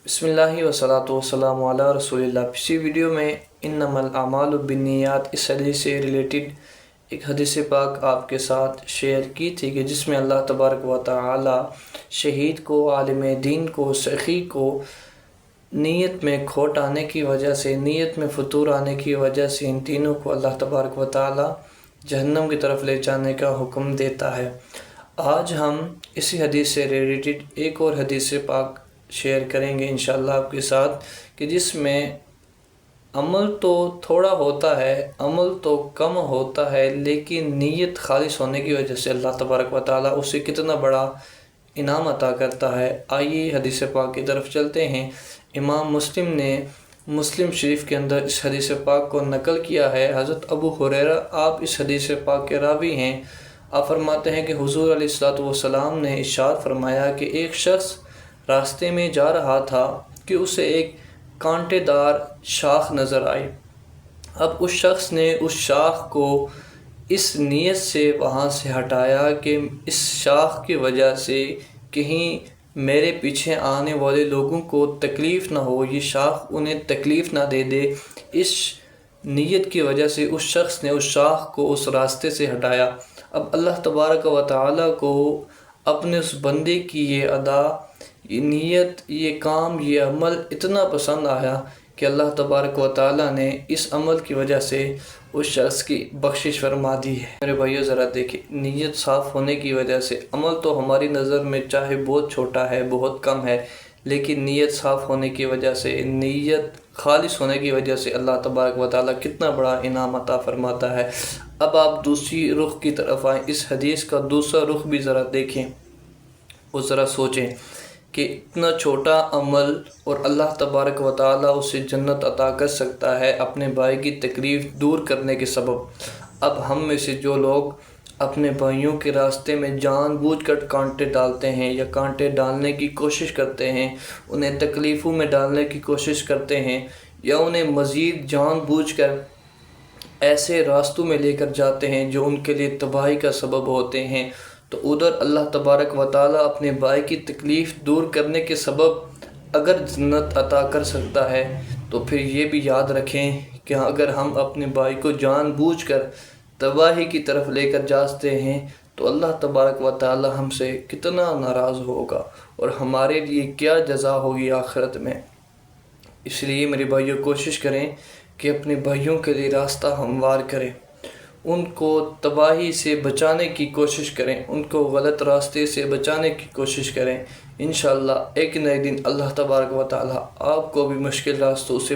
بسم اللہ وصلاۃ والسلام علی رسول اللہ۔ پچھلی ویڈیو میں انما الاعمال بالنیات اس حدیث سے ریلیٹڈ ایک حدیث پاک آپ کے ساتھ شیئر کی تھی کہ جس میں اللہ تبارک و تعالی شہید کو، عالم دین کو، سخی کو نیت میں کھوٹ آنے کی وجہ سے، نیت میں فطور آنے کی وجہ سے ان تینوں کو اللہ تبارک و تعالی جہنم کی طرف لے جانے کا حکم دیتا ہے۔ آج ہم اسی حدیث سے ریلیٹڈ ایک اور حدیث پاک شیئر کریں گے انشاءاللہ آپ کے ساتھ کہ جس میں عمل تو تھوڑا ہوتا ہے، عمل تو کم ہوتا ہے، لیکن نیت خالص ہونے کی وجہ سے اللہ تبارک و تعالیٰ اسے کتنا بڑا انعام عطا کرتا ہے۔ آئیے حدیث پاک کی طرف چلتے ہیں۔ امام مسلم نے مسلم شریف کے اندر اس حدیث پاک کو نقل کیا ہے۔ حضرت ابو ہریرہ آپ اس حدیث پاک کے راوی ہیں۔ آپ فرماتے ہیں کہ حضور علیہ الصلوۃ نے ارشاد فرمایا کہ ایک شخص راستے میں جا رہا تھا کہ اسے ایک کانٹے دار شاخ نظر آئی۔ اب اس شخص نے اس شاخ کو اس نیت سے وہاں سے ہٹایا کہ اس شاخ کی وجہ سے کہیں میرے پیچھے آنے والے لوگوں کو تکلیف نہ ہو، یہ شاخ انہیں تکلیف نہ دے دے۔ اس نیت کی وجہ سے اس شخص نے اس شاخ کو اس راستے سے ہٹایا۔ اب اللہ تبارک و تعالیٰ کو اپنے اس بندے کی یہ ادا، یہ نیت، یہ کام، یہ عمل اتنا پسند آیا کہ اللہ تبارک و تعالیٰ نے اس عمل کی وجہ سے اس شخص کی بخشش فرما دی ہے۔ میرے بھائیو ذرا دیکھیں، نیت صاف ہونے کی وجہ سے، عمل تو ہماری نظر میں چاہے بہت چھوٹا ہے، بہت کم ہے، لیکن نیت صاف ہونے کی وجہ سے، نیت خالص ہونے کی وجہ سے اللہ تبارک و تعالیٰ کتنا بڑا انعام عطا فرماتا ہے۔ اب آپ دوسری رخ کی طرف آئیں، اس حدیث کا دوسرا رخ بھی ذرا دیکھیں اور ذرا سوچیں کہ اتنا چھوٹا عمل اور اللہ تبارک و تعالیٰ اسے جنت عطا کر سکتا ہے اپنے بھائی کی تکلیف دور کرنے کے سبب۔ اب ہم میں سے جو لوگ اپنے بھائیوں کے راستے میں جان بوجھ کر کانٹے ڈالتے ہیں یا کانٹے ڈالنے کی کوشش کرتے ہیں، انہیں تکلیفوں میں ڈالنے کی کوشش کرتے ہیں، یا انہیں مزید جان بوجھ کر ایسے راستوں میں لے کر جاتے ہیں جو ان کے لیے تباہی کا سبب ہوتے ہیں، تو ادھر اللہ تبارک و تعالیٰ اپنے بھائی کی تکلیف دور کرنے کے سبب اگر جنت عطا کر سکتا ہے، تو پھر یہ بھی یاد رکھیں کہ اگر ہم اپنے بھائی کو جان بوجھ کر تباہی کی طرف لے کر جاتے ہیں تو اللہ تبارک و تعالیٰ ہم سے کتنا ناراض ہوگا اور ہمارے لیے کیا جزا ہوگی آخرت میں۔ اس لیے میرے بھائیوں کوشش کریں کہ اپنے بھائیوں کے لیے راستہ ہموار کریں، ان کو تباہی سے بچانے کی کوشش کریں، ان کو غلط راستے سے بچانے کی کوشش کریں۔ انشاءاللہ ایک نئے دن اللہ تبارک و تعالی آپ کو بھی مشکل راستوں سے